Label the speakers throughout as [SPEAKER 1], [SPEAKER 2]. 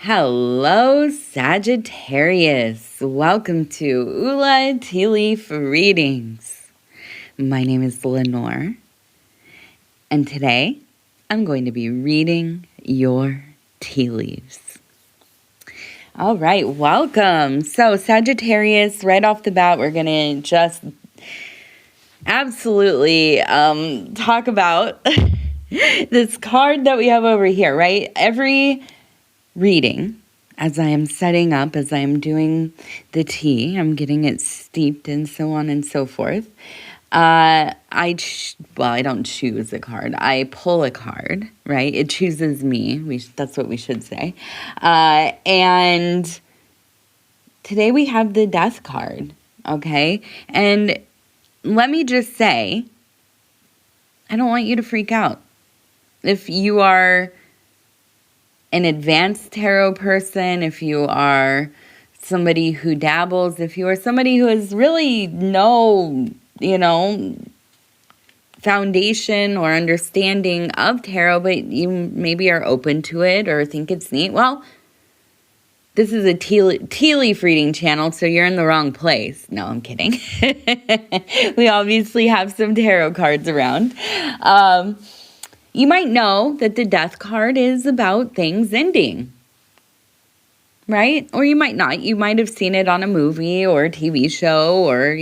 [SPEAKER 1] Hello, Sagittarius. Welcome to Ula Tea Leaf Readings. My name is Lenor, and today I'm going to be reading your tea leaves. All right, welcome. So, Sagittarius, right off the bat, we're going to just absolutely talk about this card that we have over here, right? Every reading, as I am setting up, as I am doing the tea, I'm getting it steeped and so on and so forth. I don't choose a card. I pull a card, right? It chooses me. That's what we should say. And today we have the Death card, okay? And let me just say, I don't want you to freak out. If you are an advanced tarot person, if you are somebody who dabbles, if you are somebody who has really no, foundation or understanding of tarot, but you maybe are open to it or think it's neat, well, this is a tea leaf reading channel, so you're in the wrong place. No, I'm kidding. We obviously have some tarot cards around. You might know that the Death card is about things ending, right? Or you might not. You might have seen it on a movie or a TV show or,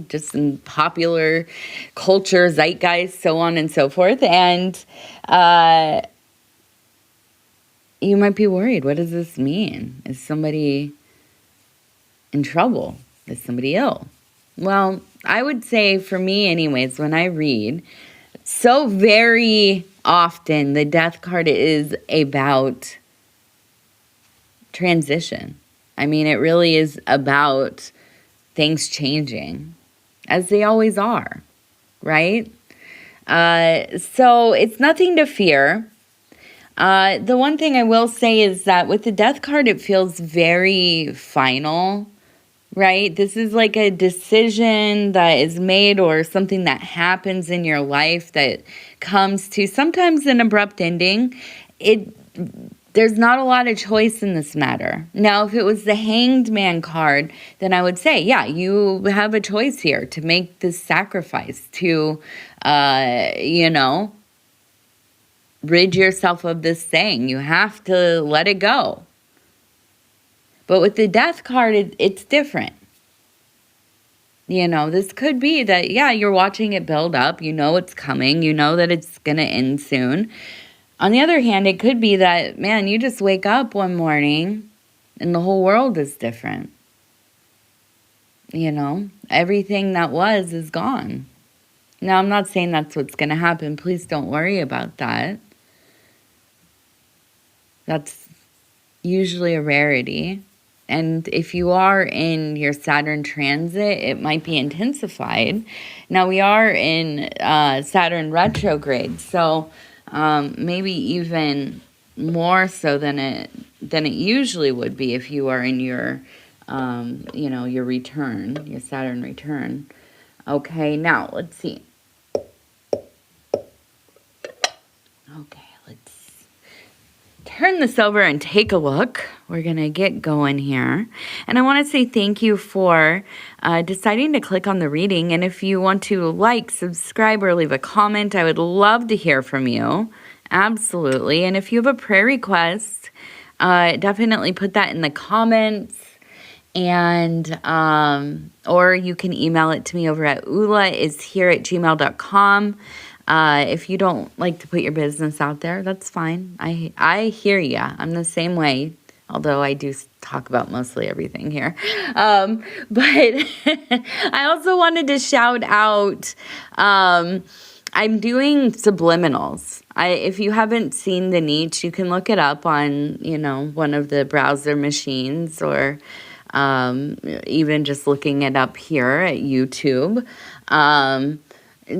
[SPEAKER 1] just in popular culture, zeitgeist, so on and so forth. And you might be worried. What does this mean? Is somebody in trouble? Is somebody ill? Well, I would say for me anyways, when I read, so very often the Death card is about transition. I mean, it really is about things changing, as they always are, right? So it's nothing to fear. The one thing I will say is that with the Death card, it feels very final, right? This is like a decision that is made or something that happens in your life that comes to sometimes an abrupt ending. There's not a lot of choice in this matter. Now, if it was the Hanged Man card, then I would say, yeah, you have a choice here to make this sacrifice, to, rid yourself of this thing. You have to let it go. But with the Death card, it's different. This could be that, yeah, you're watching it build up. You know it's coming. You know that it's going to end soon. On the other hand, it could be that, man, you just wake up one morning and the whole world is different. Everything that was is gone. Now, I'm not saying that's what's going to happen. Please don't worry about that. That's usually a rarity. And if you are in your Saturn transit, it might be intensified. Now, we are in Saturn retrograde, so maybe even more so than it usually would be if you are in your, your return, your Saturn return. Okay, now, let's see. Okay, let's turn this over and take a look. We're going to get going here. And I want to say thank you for deciding to click on the reading. And if you want to like, subscribe, or leave a comment, I would love to hear from you. Absolutely. And if you have a prayer request, definitely put that in the comments. And or you can email it to me over at ulaishere@gmail.com. If you don't like to put your business out there, that's fine. I hear ya. I'm the same way, although I do talk about mostly everything here. But I also wanted to shout out, I'm doing subliminals. If you haven't seen the niche, you can look it up on, one of the browser machines or even just looking it up here at YouTube.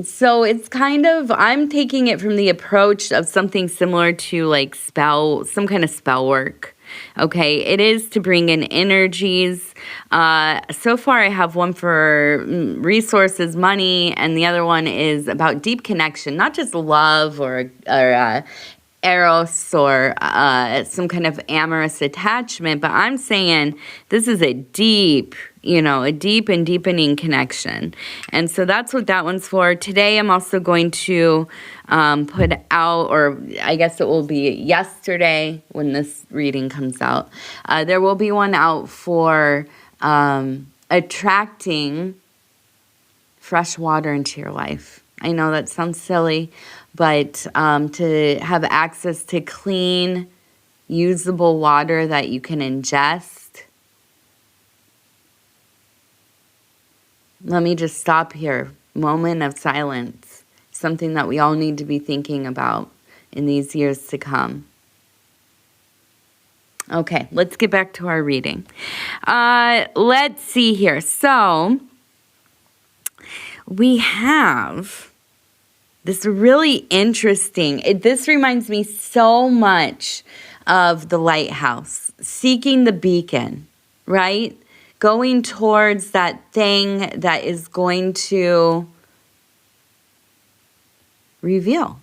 [SPEAKER 1] So it's kind of, I'm taking it from the approach of something similar to like some kind of spell work. Okay, it is to bring in energies. So far I have one for resources, money, and the other one is about deep connection, not just love or eros or some kind of amorous attachment, but I'm saying this is a deep, a deep and deepening connection. And so that's what that one's for. Today I'm also going to put out, or I guess it will be yesterday when this reading comes out, there will be one out for attracting fresh water into your life. I know that sounds silly, but to have access to clean, usable water that you can ingest. Let me just stop here. Moment of silence. Something that we all need to be thinking about in these years to come. Okay, let's get back to our reading. Let's see here. So, we have this really interesting, this reminds me so much of the lighthouse, seeking the beacon, right? Going towards that thing that is going to reveal,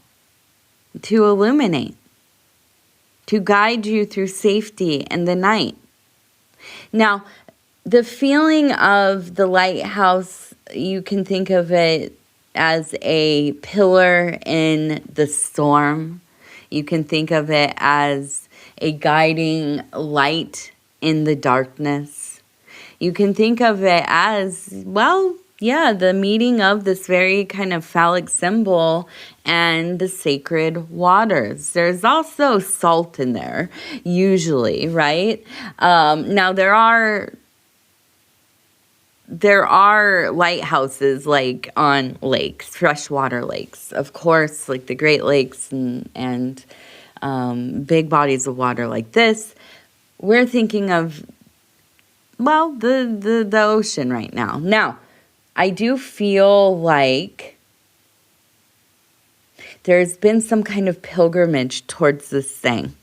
[SPEAKER 1] to illuminate, to guide you through safety in the night. Now, the feeling of the lighthouse, you can think of it as a pillar in the storm. You can think of it as a guiding light in the darkness. You can think of it as, well, yeah, the meeting of this very kind of phallic symbol and the sacred waters. There's also salt in there, usually, right? Now, there are lighthouses like on lakes, freshwater lakes, of course, like the Great Lakes and big bodies of water like this. We're thinking of, well, the ocean right now. Now, I do feel like there's been some kind of pilgrimage towards this thing.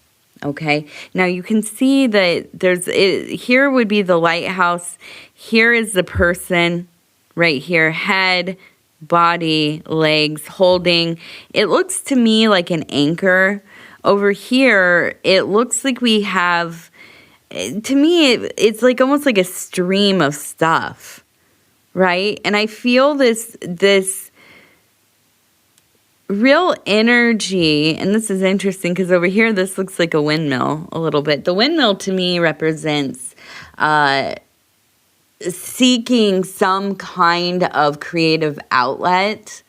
[SPEAKER 1] Okay, now you can see that here would be the lighthouse. Here is the person right here, head, body, legs, holding. It looks to me like an anchor. Over here, it looks like we have, to me, it's like almost like a stream of stuff, right? And I feel this real energy, and this is interesting because over here this looks like a windmill a little bit. The windmill to me represents seeking some kind of creative outlet.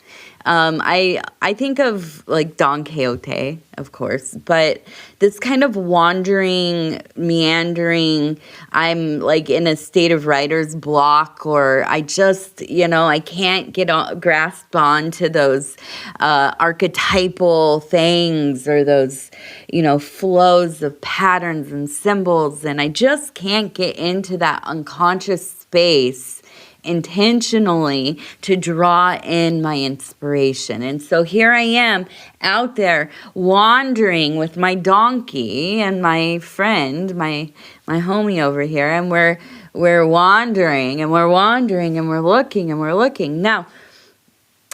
[SPEAKER 1] I think of like Don Quixote, of course, but this kind of wandering, meandering, I'm like in a state of writer's block, or I just, I can't grasp on to those archetypal things or those, flows of patterns and symbols, and I just can't get into that unconscious space intentionally to draw in my inspiration. And so here I am out there wandering with my donkey and my friend, my homie over here, and we're wandering and we're wandering and we're looking. Now,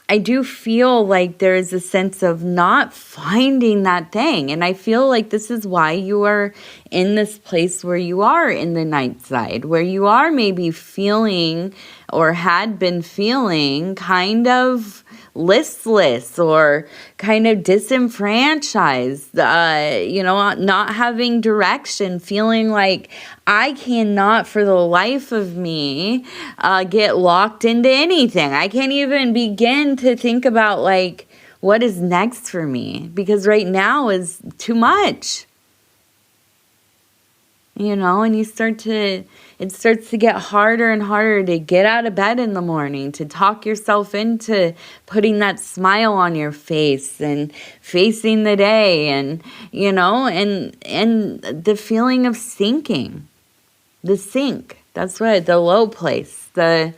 [SPEAKER 1] I do feel like there is a sense of not finding that thing. And I feel like this is why you are in this place where you are in the night side, where you are maybe feeling or had been feeling kind of listless or kind of disenfranchised, not having direction, feeling like I cannot for the life of me get locked into anything. I can't even begin to think about like what is next for me because right now is too much. And it starts to get harder and harder to get out of bed in the morning, to talk yourself into putting that smile on your face and facing the day and the feeling of sinking, the sink. That's right, the low place, I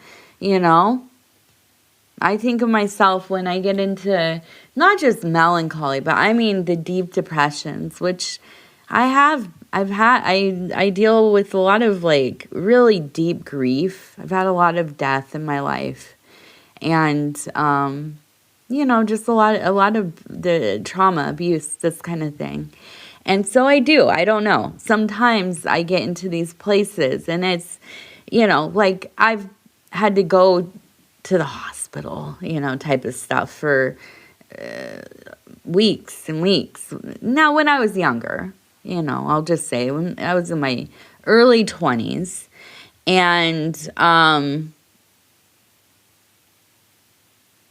[SPEAKER 1] think of myself when I get into not just melancholy, but I mean the deep depressions, which I deal with a lot of like really deep grief. I've had a lot of death in my life. And just a lot of the trauma, abuse, this kind of thing. And so I do. I don't know. Sometimes I get into these places and it's, like I've had to go to the hospital, type of stuff for weeks and weeks. Now, when I was younger, I'll just say when I was in my early 20s, and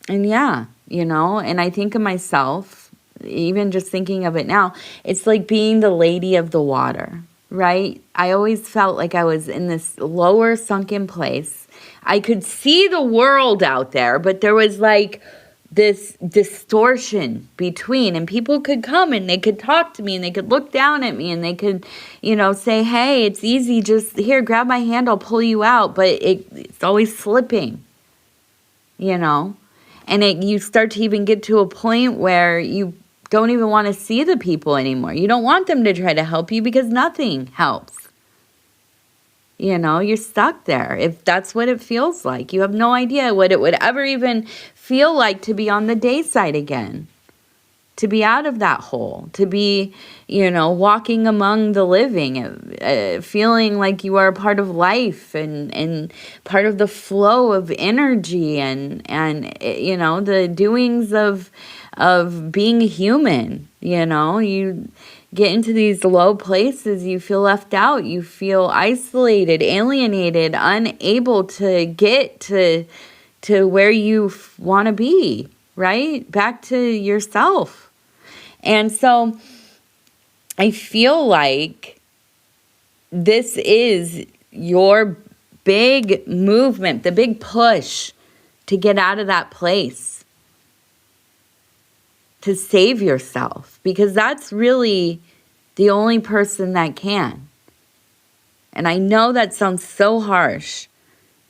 [SPEAKER 1] yeah, and I think of myself, even just thinking of it now, it's like being the lady of the water, right? I always felt like I was in this lower sunken place. I could see the world out there, but there was like this distortion between, and people could come and they could talk to me and they could look down at me and they could, say, hey, it's easy, just here, grab my hand, I'll pull you out, but it's always slipping, and you start to even get to a point where you don't even want to see the people anymore. You don't want them to try to help you because nothing helps. You're stuck there. If that's what it feels like, you have no idea what it would ever even feel like to be on the day side again, to be out of that hole, to be, walking among the living, feeling like you are a part of life and part of the flow of energy and the doings of being human. You get into these low places, you feel left out, you feel isolated, alienated, unable to get to where you want to be, right? Back to yourself. And so I feel like this is your big movement, the big push to get out of that place, to save yourself, because that's really the only person that can. And I know that sounds so harsh,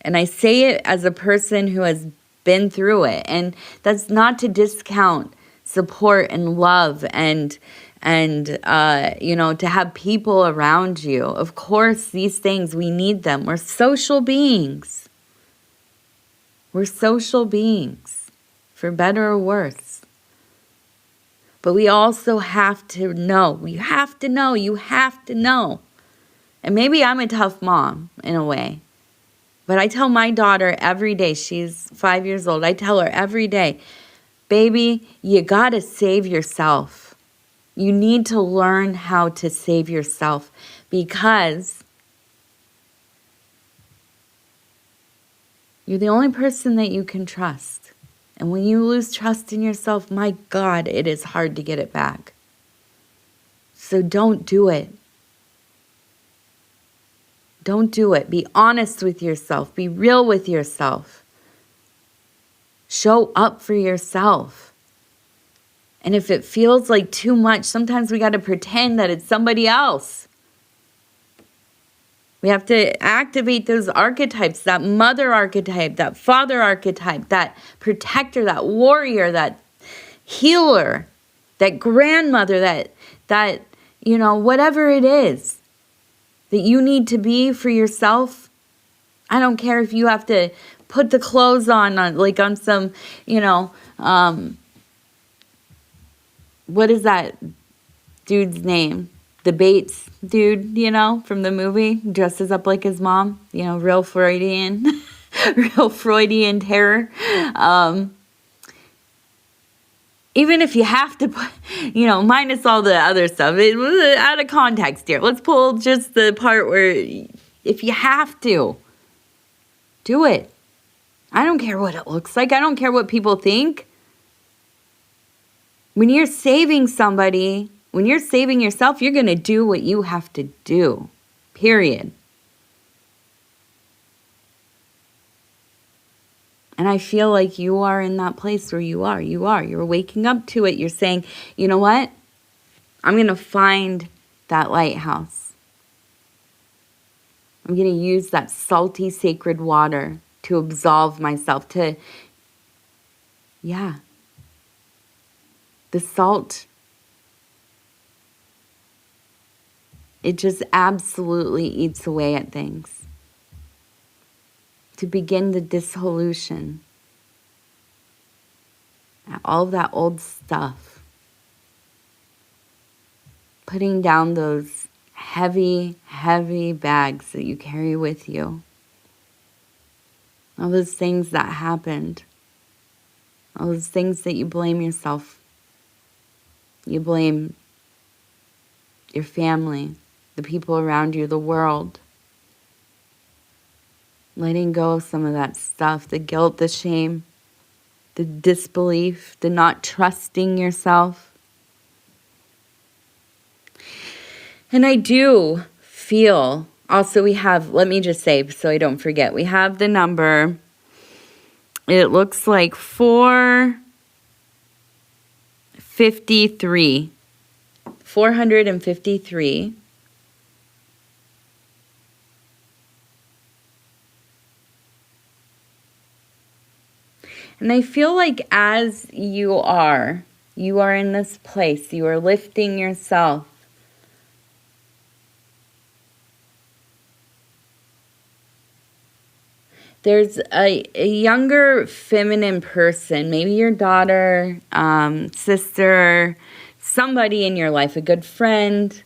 [SPEAKER 1] and I say it as a person who has been through it, and that's not to discount support and love and to have people around you. Of course, these things, we need them. We're social beings. We're social beings, for better or worse. But we also have to know. You have to know. You have to know. And maybe I'm a tough mom in a way. But I tell my daughter every day, she's 5 years old, I tell her every day, baby, you got to save yourself. You need to learn how to save yourself, because you're the only person that you can trust. And when you lose trust in yourself, my God, it is hard to get it back. So don't do it. Don't do it. Be honest with yourself. Be real with yourself. Show up for yourself. And if it feels like too much, sometimes we got to pretend that it's somebody else. We have to activate those archetypes, that mother archetype, that father archetype, that protector, that warrior, that healer, that grandmother, that whatever it is that you need to be for yourself. I don't care if you have to put the clothes on some, what is that dude's name? The Bates dude, from the movie, dresses up like his mom, real Freudian, real Freudian terror. Even if you have to put, minus all the other stuff, it was out of context here. Let's pull just the part where if you have to, do it. I don't care what it looks like. I don't care what people think. When you're saving somebody, when you're saving yourself, you're going to do what you have to do, period. And I feel like you are in that place where you are. You're waking up to it. You're saying, you know what? I'm going to find that lighthouse. I'm going to use that salty, sacred water to absolve myself, the salt, it just absolutely eats away at things. To begin the dissolution. all of that old stuff. Putting down those heavy, heavy bags that you carry with you. All those things that happened. All those things that you blame yourself. You blame your family, the people around you, the world. Letting go of some of that stuff, the guilt, the shame, the disbelief, the not trusting yourself. And I do feel, also we have, let me just say so I don't forget, we have the number, it looks like 453. 453. And I feel like as you are in this place, you are lifting yourself. There's a younger feminine person, maybe your daughter, sister, somebody in your life, a good friend.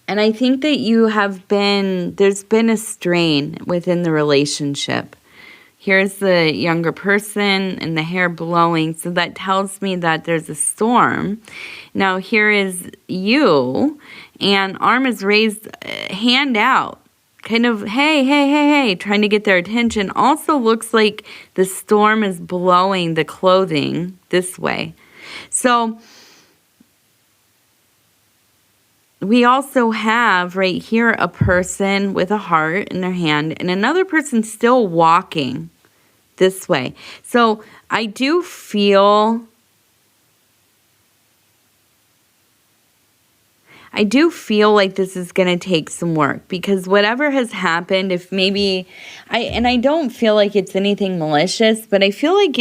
[SPEAKER 1] And I think that there's been a strain within the relationship. Here's the younger person and the hair blowing. So that tells me that there's a storm. Now here is you, and arm is raised, hand out. Kind of, hey, trying to get their attention. Also looks like the storm is blowing the clothing this way. So we also have right here a person with a heart in their hand and another person still walking this way. So I do feel like this is going to take some work, because whatever has happened, if maybe, I don't feel like it's anything malicious, but I feel like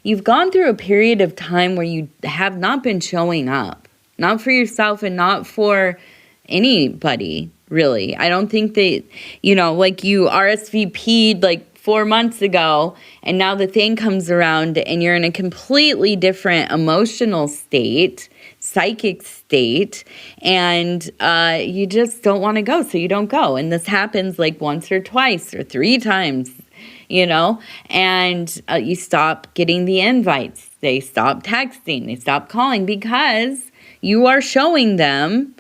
[SPEAKER 1] you've gone through a period of time where you have not been showing up, not for yourself and not for anybody, really. I don't think that, like you RSVP'd like 4 months ago, and now the thing comes around and you're in a completely different emotional state, psychic state, and you just don't want to go, so you don't go. And this happens like once or twice or 3 times, and you stop getting the invites. They stop texting, they stop calling, because you are showing them,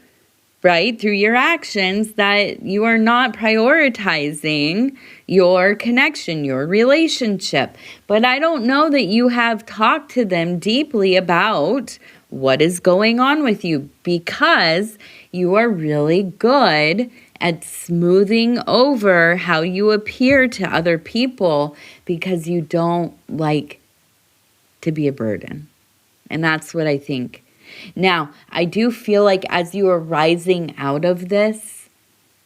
[SPEAKER 1] right, through your actions, that you are not prioritizing your connection, your relationship. But I don't know that you have talked to them deeply about what is going on with you, because you are really good at smoothing over how you appear to other people, because you don't like to be a burden. And that's what I think. Now, I do feel like as you are rising out of this,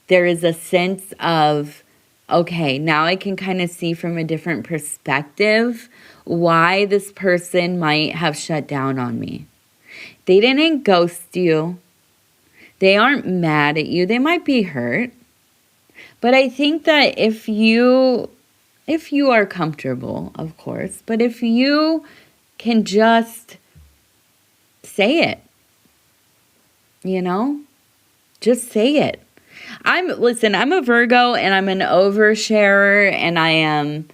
[SPEAKER 1] there is a sense of, okay, now I can kind of see from a different perspective why this person might have shut down on me. They didn't ghost you. They aren't mad at you. They might be hurt. But I think that if you are comfortable, of course, but if you can just say it, just say it. I'm a Virgo, and I'm an oversharer, and I am,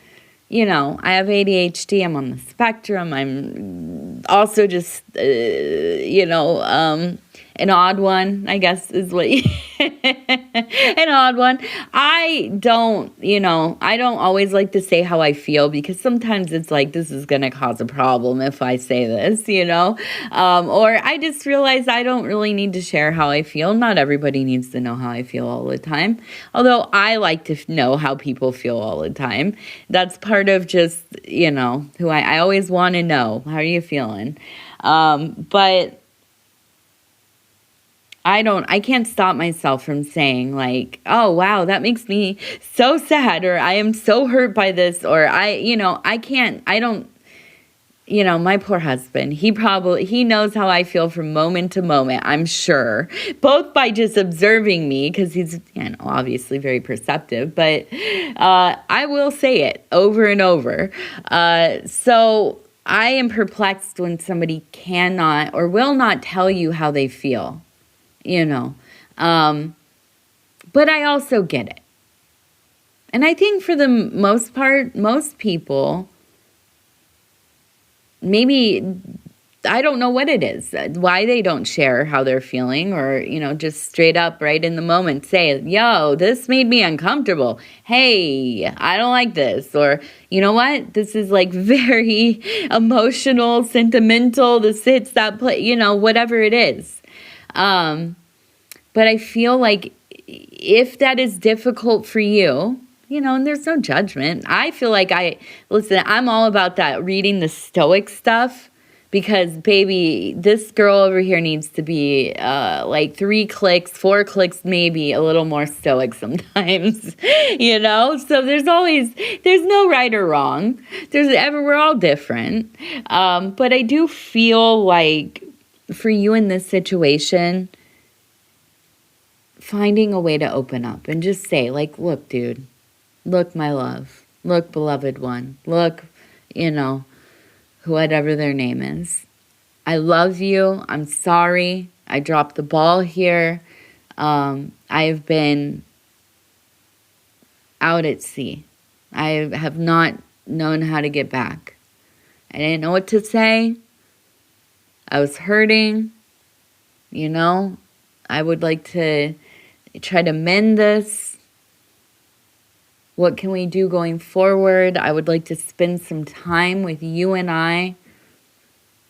[SPEAKER 1] I have ADHD, I'm on the spectrum, I'm also just, an odd one, I guess is what an odd one. I don't always like to say how I feel, because sometimes it's like, this is going to cause a problem if I say this, or I just realize I don't really need to share how I feel. Not everybody needs to know how I feel all the time. Although I like to know how people feel all the time. That's part of just, who I always want to know. How are you feeling? But I can't stop myself from saying like, oh, wow, that makes me so sad, or I am so hurt by this, or my poor husband, he knows how I feel from moment to moment, I'm sure, both by just observing me, because he's, obviously very perceptive, but I will say it over and over. So I am perplexed when somebody cannot or will not tell you how they feel, but I also get it. And I think for the most part, most people, maybe, I don't know what it is, why they don't share how they're feeling, or, just straight up right in the moment say, yo, this made me uncomfortable. Hey, I don't like this. Or, you know what? This is like very emotional, sentimental. This hits that place, whatever it is. But I feel like if that is difficult for you, and there's no judgment. I feel like I'm all about that, reading the Stoic stuff, because, baby, this girl over here needs to be like 3 clicks, 4 clicks, maybe a little more stoic sometimes, So there's no right or wrong. We're all different. But I do feel like for you in this situation, finding a way to open up and just say, like, look, dude. Look, my love. Look, beloved one. Look, whatever their name is. I love you. I'm sorry. I dropped the ball here. I've been out at sea. I have not known how to get back. I didn't know what to say. I was hurting. I would like to try to mend this. What can we do going forward? I would like to spend some time with you and I,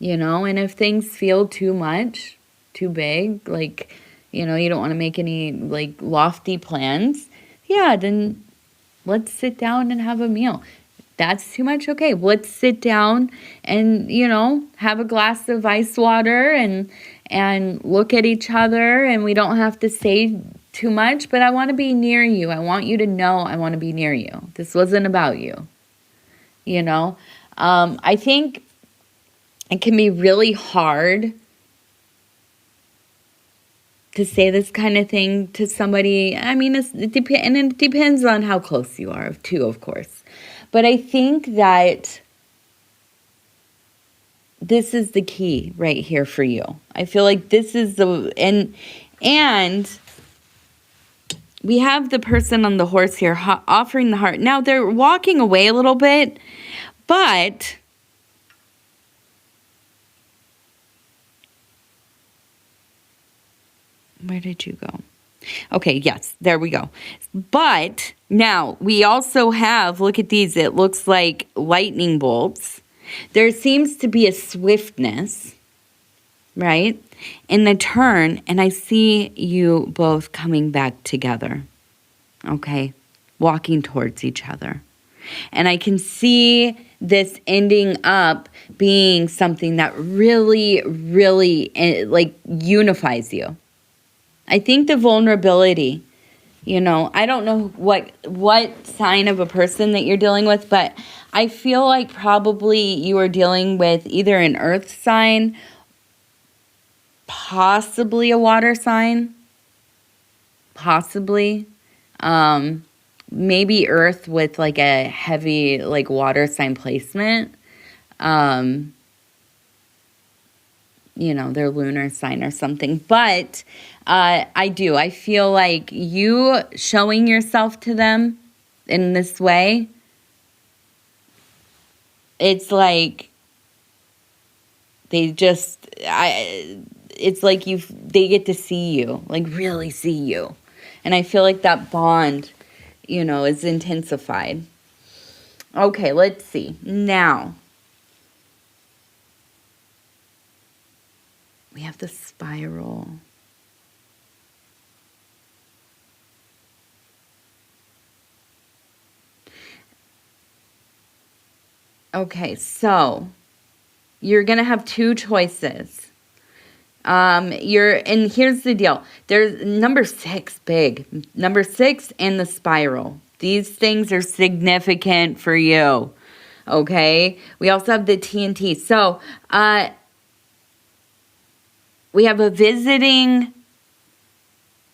[SPEAKER 1] and if things feel too much, too big, like, you don't want to make any, like, lofty plans, then let's sit down and have a meal. That's too much? Okay, let's sit down and, have a glass of ice water and look at each other, and we don't have to say too much, but I want to be near you. I want you to know I want to be near you. This wasn't about you. I think it can be really hard to say this kind of thing to somebody. I mean, it depends on how close you are, too, of course. But I think that this is the key right here for you. I feel like this is and we have the person on the horse here offering the heart. Now, they're walking away a little bit, but where did you go? Okay, yes, there we go. But now we also have, look at these, it looks like lightning bolts. There seems to be a swiftness, right, in the turn, and I see you both coming back together, okay, walking towards each other. And I can see this ending up being something that really, really, like, unifies you. I think the vulnerability, I don't know what sign of a person that you're dealing with, but I feel like probably you are dealing with either an earth sign, possibly a water sign, possibly, maybe earth with like a heavy like water sign placement, their lunar sign or something. But I feel like you showing yourself to them in this way, it's like it's like they get to see you, like really see you. And I feel like that bond, is intensified. Okay, let's see. Now, we have the spiral. Okay, so you're going to have 2 choices. And here's the deal. There's number 6, big. Number 6 and the spiral. These things are significant for you. Okay. We also have the TNT. So, we have a visiting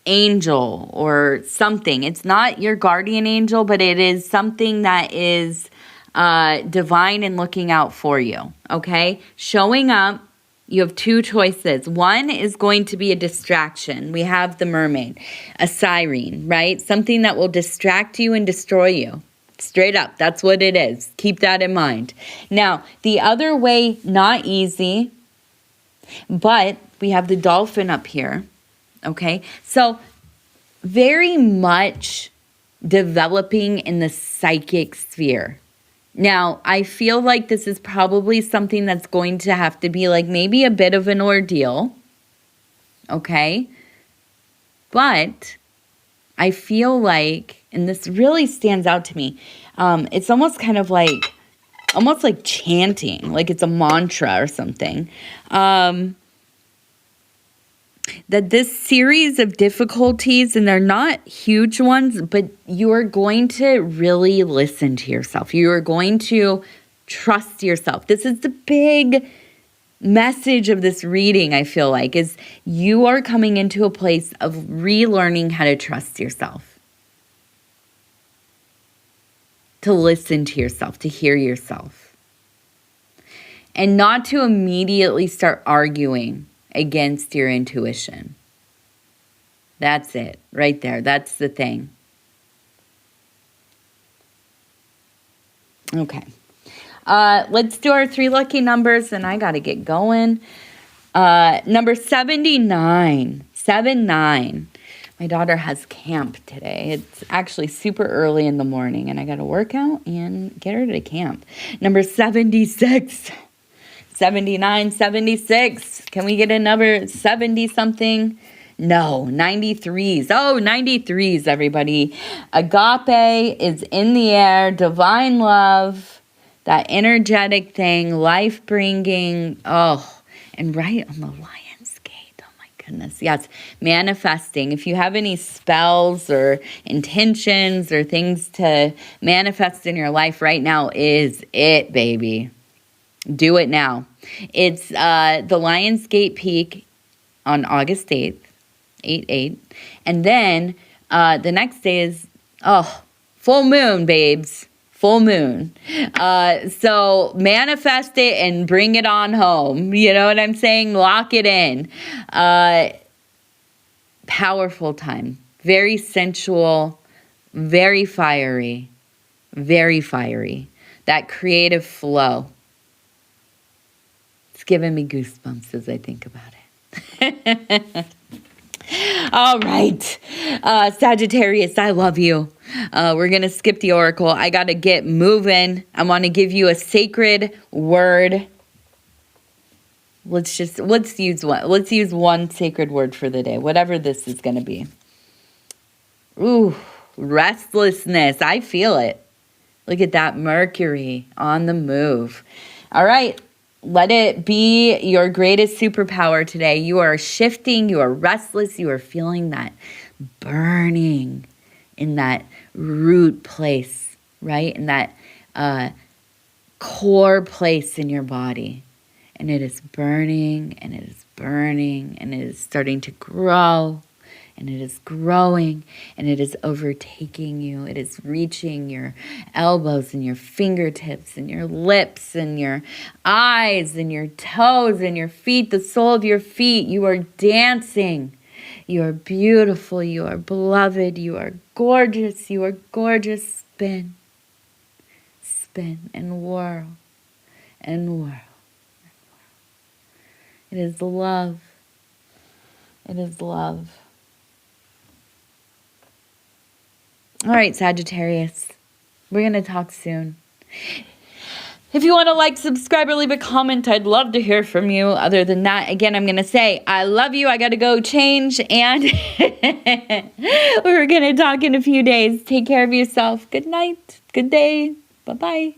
[SPEAKER 1] angel or something. It's not your guardian angel, but it is something that is divine and looking out for you. Okay. Showing up. You have two choices. One is going to be a distraction. We have the mermaid, a siren, right? Something that will distract you and destroy you. Straight up, that's what it is. Keep that in mind. Now, the other way, not easy, but we have the dolphin up here, okay? So, very much developing in the psychic sphere. Now, I feel like this is probably something that's going to have to be like maybe a bit of an ordeal, okay? But I feel like, and this really stands out to me, it's almost kind of like, almost like chanting, like it's a mantra or something. That this series of difficulties, and they're not huge ones, but you are going to really listen to yourself. You are going to trust yourself. This is the big message of this reading, I feel like, is you are coming into a place of relearning how to trust yourself. To listen to yourself, to hear yourself. And not to immediately start arguing against your intuition. That's it, right there. That's the thing. Okay. Let's do our 3 lucky numbers, and I got to get going. Number 79. 79. My daughter has camp today. It's actually super early in the morning, and I got to work out and get her to camp. Number 76. 79, 76. Can we get a number 70-something? No, 93s. Oh, 93s, everybody. Agape is in the air. Divine love. That energetic thing. Life-bringing. Oh, and right on the Lion's Gate. Oh, my goodness. Yes, manifesting. If you have any spells or intentions or things to manifest in your life right now is it, baby. Do it now. It's the Lion's Gate Peak on August 8th, 8/8. And then the next day is, full moon, babes. Full moon. So manifest it and bring it on home. You know what I'm saying? Lock it in. Powerful time. Very sensual. Very fiery. Very fiery. That creative flow. It's giving me goosebumps as I think about it. All right. Sagittarius, I love you. We're going to skip the oracle. I got to get moving. I want to give you a sacred word. Let's use one. Let's use one sacred word for the day, whatever this is going to be. Ooh, restlessness. I feel it. Look at that Mercury on the move. All right. Let it be your greatest superpower today. You are shifting. You are restless. You are feeling that burning in that root place, right? In that core place in your body. And it is burning, and it is burning, and it is starting to grow. And it is growing, and it is overtaking you. It is reaching your elbows and your fingertips and your lips and your eyes and your toes and your feet, the sole of your feet. You are dancing. You are beautiful. You are beloved. You are gorgeous. You are gorgeous. Spin. Spin and whirl and whirl. It is love. It is love. All right, Sagittarius, we're going to talk soon. If you want to like, subscribe, or leave a comment, I'd love to hear from you. Other than that, again, I'm going to say, I love you. I got to go change, and we're going to talk in a few days. Take care of yourself. Good night. Good day. Bye-bye.